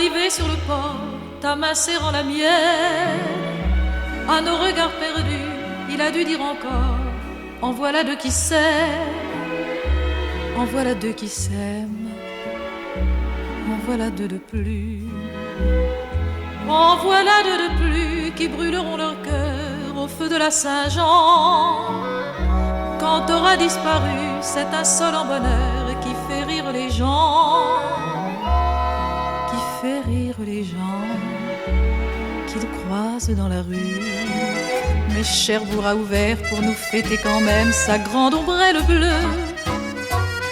Arrivé sur le port, ta main serrant la mienne, à nos regards perdus, il a dû dire encore: en voilà deux qui s'aiment, en voilà deux qui s'aiment, en voilà deux de plus. En voilà deux de plus qui brûleront leur cœur au feu de la Saint-Jean. Quand aura disparu cet insolent bonheur qui fait rire les gens, qui fait rire les gens qu'ils croisent dans la rue. Mais Cherbourg a ouvert pour nous fêter quand même sa grande ombrelle bleue,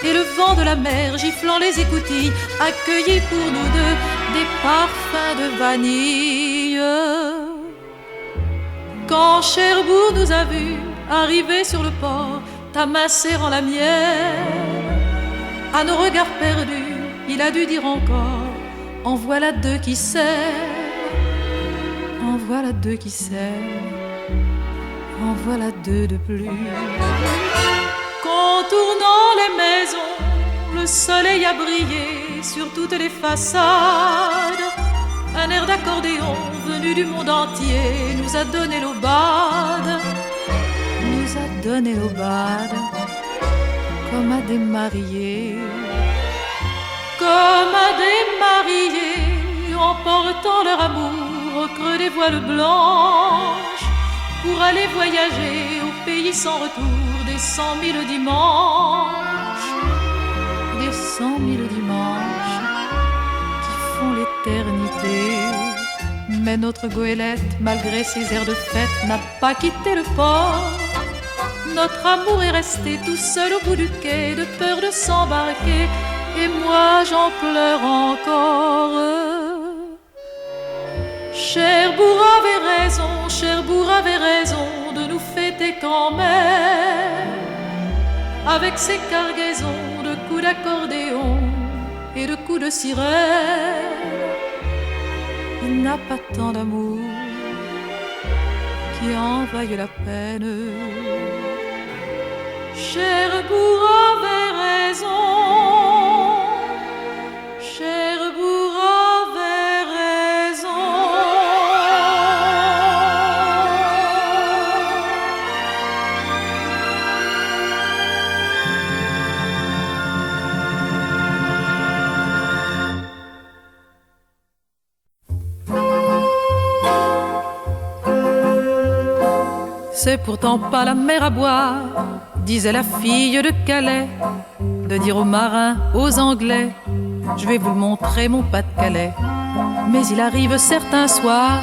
et le vent de la mer giflant les écoutilles accueillit pour nous deux des parfums de vanille. Quand Cherbourg nous a vus arriver sur le port, ta main serrant la mienne, à nos regards perdus, il a dû dire encore: en voilà deux qui s'aiment, en voilà deux qui s'aiment, en voilà deux de plus. Contournant les maisons, le soleil a brillé sur toutes les façades. Un air d'accordéon venu du monde entier nous a donné l'aubade, nous a donné l'aubade, comme à des mariés, comme à des mariés, emportant leur amour au creux des voiles blanches, pour aller voyager au pays sans retour des 100 000 dimanches, des 100 000 dimanches qui font l'éternité. Mais notre goélette, malgré ses airs de fête, n'a pas quitté le port. Notre amour est resté tout seul au bout du quai, de peur de s'embarquer, et moi j'en pleure encore. Cherbourg avait raison, Cherbourg avait raison de nous fêter quand même, avec ses cargaisons de coups d'accordéon et de coups de sirène. Il n'a pas tant d'amour qui en vaille la peine. Cherbourg avait raison, Cherbourg avait raison. C'est pourtant pas la mer à boire, disait la fille de Calais, de dire aux marins, aux Anglais: je vais vous le montrer mon Pas-de-Calais. Mais il arrive certains soirs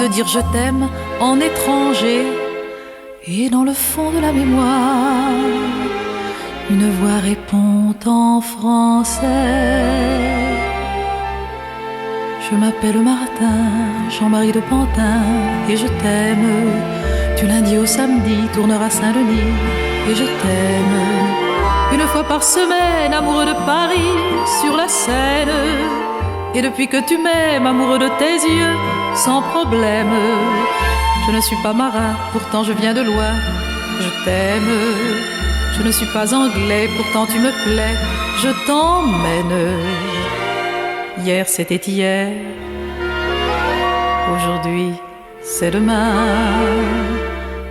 de dire je t'aime en étranger, et dans le fond de la mémoire, une voix répond en français: je m'appelle Martin, Jean-Marie de Pantin, et je t'aime. Du lundi au samedi, tourneur à Saint-Denis, et je t'aime. Une fois par semaine, amoureux de Paris, sur la Seine. Et depuis que tu m'aimes, amoureux de tes yeux, sans problème. Je ne suis pas marin, pourtant je viens de loin. Je t'aime. Je ne suis pas anglais, pourtant tu me plais. Je t'emmène. Hier c'était hier, aujourd'hui c'est demain.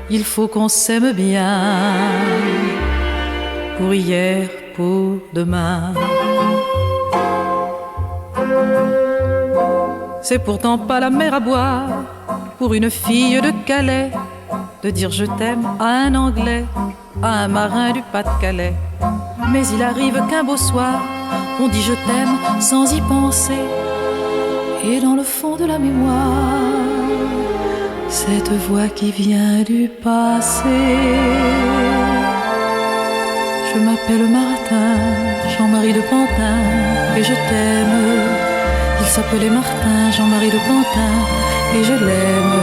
Il faut qu'on s'aime bien, pour hier, pour demain. C'est pourtant pas la mer à boire, pour une fille de Calais, de dire je t'aime à un Anglais, à un marin du Pas-de-Calais. Mais il arrive qu'un beau soir, on dit je t'aime sans y penser, et dans le fond de la mémoire, cette voix qui vient du passé. Je m'appelle Martin, Jean-Marie de Pantin, et je t'aime. Il s'appelait Martin, Jean-Marie de Pantin, et je l'aime.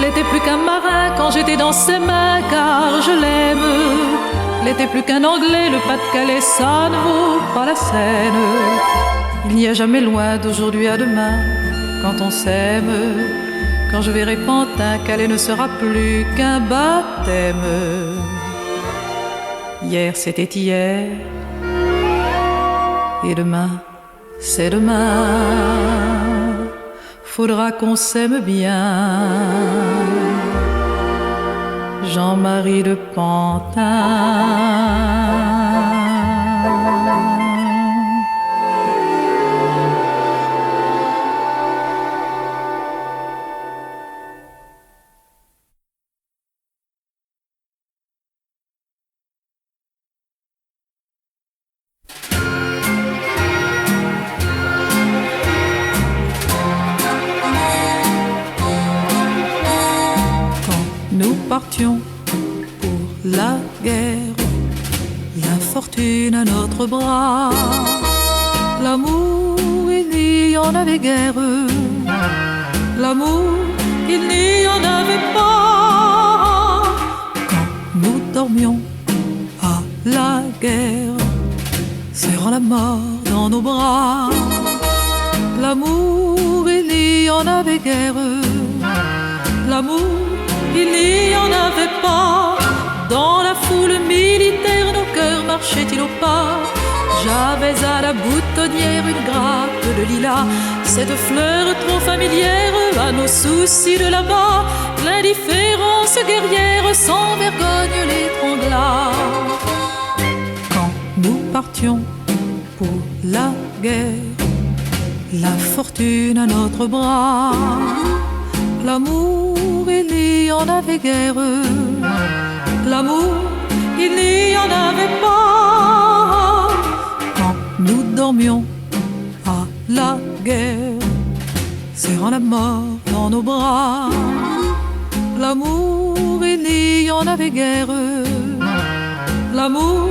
L'était plus qu'un marin quand j'étais dans ses mains, car je l'aime. L'était plus qu'un Anglais, le Pas-de-Calais, ça ne vaut pas la Seine. Il n'y a jamais loin d'aujourd'hui à demain, quand on s'aime. Quand je verrai Pantin, Calais ne sera plus qu'un baptême. Hier c'était hier, et demain c'est demain. Faudra qu'on s'aime bien. Jean-Marie de Pantin. Nous partions pour la guerre, la fortune à notre bras. L'amour, il n'y en avait guère. L'amour, il n'y en avait pas. Quand nous dormions à la guerre, serrant la mort dans nos bras. L'amour, il n'y en avait guère. L'amour, il n'y en avait pas. Dans la foule militaire, nos cœurs marchaient-ils au pas. J'avais à la boutonnière une grappe de lilas, cette fleur trop familière à nos soucis de là-bas. L'indifférence guerrière sans vergogne l'étrangla. Quand nous partions pour la guerre, la fortune à notre bras. L'amour, il n'y en avait guère. L'amour, il n'y en avait pas. Quand nous dormions à la guerre, serrant la mort dans nos bras. L'amour, il n'y en avait guère. L'amour,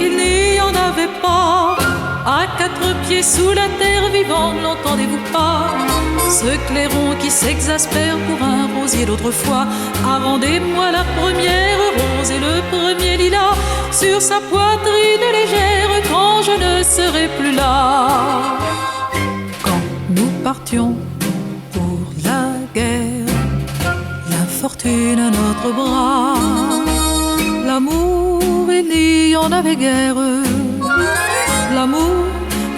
il n'y en avait pas. À quatre pieds sous la terre vivante, n'entendez-vous pas ce clairon qui s'exaspère pour un rosier d'autrefois? Ah, rendez-moi la première rose et le premier lilas sur sa poitrine légère quand je ne serai plus là. Quand nous partions pour la guerre, la fortune à notre bras. L'amour, il n'y en avait guère. L'amour,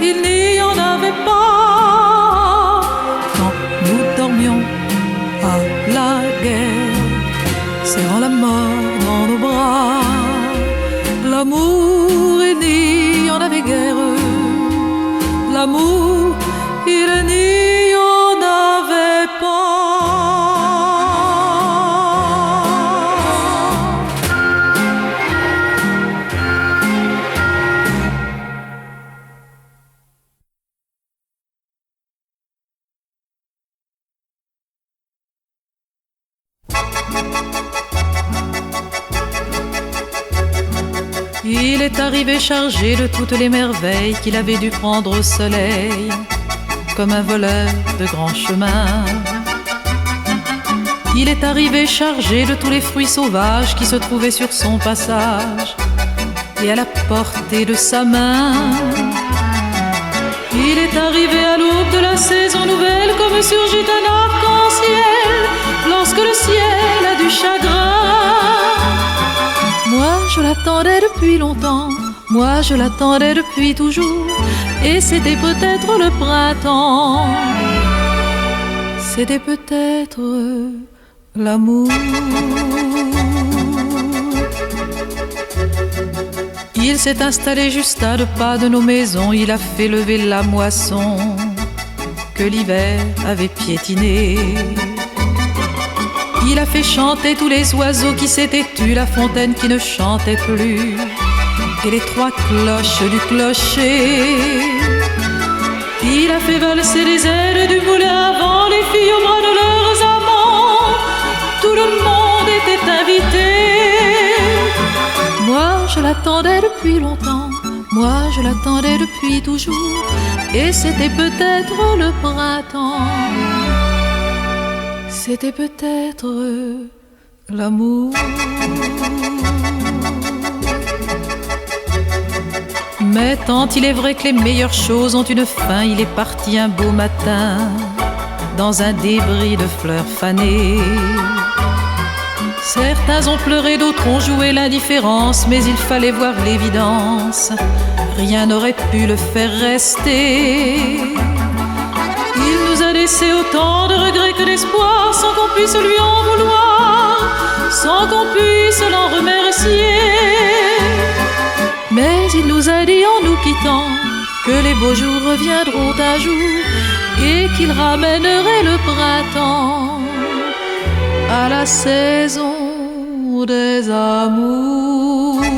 il n'y en avait pas. Quand nous dormions à la guerre, serrant la mort dans nos bras. L'amour, il n'y en avait guère. L'amour, il n'y en avait pas. Il est arrivé chargé de toutes les merveilles qu'il avait dû prendre au soleil, comme un voleur de grand chemin. Il est arrivé chargé de tous les fruits sauvages qui se trouvaient sur son passage et à la portée de sa main. Il est arrivé à l'aube de la saison nouvelle, comme surgit un arc-en-ciel lorsque le ciel a du chagrin. Moi je l'attendais depuis longtemps, moi je l'attendais depuis toujours, et c'était peut-être le printemps, c'était peut-être l'amour. Il s'est installé juste à 2 pas de nos maisons, il a fait lever la moisson que l'hiver avait piétinée. Il a fait chanter tous les oiseaux qui s'étaient tus, la fontaine qui ne chantait plus, et les 3 cloches du clocher. Il a fait valser les ailes du moulin avant les filles au bras de leurs amants. Tout le monde était invité. Moi je l'attendais depuis longtemps, moi je l'attendais depuis toujours, et c'était peut-être le printemps, c'était peut-être l'amour. Mais tant il est vrai que les meilleures choses ont une fin, il est parti un beau matin dans un débris de fleurs fanées. Certains ont pleuré, d'autres ont joué l'indifférence, mais il fallait voir l'évidence. rien n'aurait pu le faire rester. Il nous a laissé autant de regrets que d'espoir, sans qu'on puisse lui en vouloir, sans qu'on puisse l'en remercier. Mais il nous a dit en nous quittant que les beaux jours reviendront un jour et qu'il ramènerait le printemps à la saison des amours.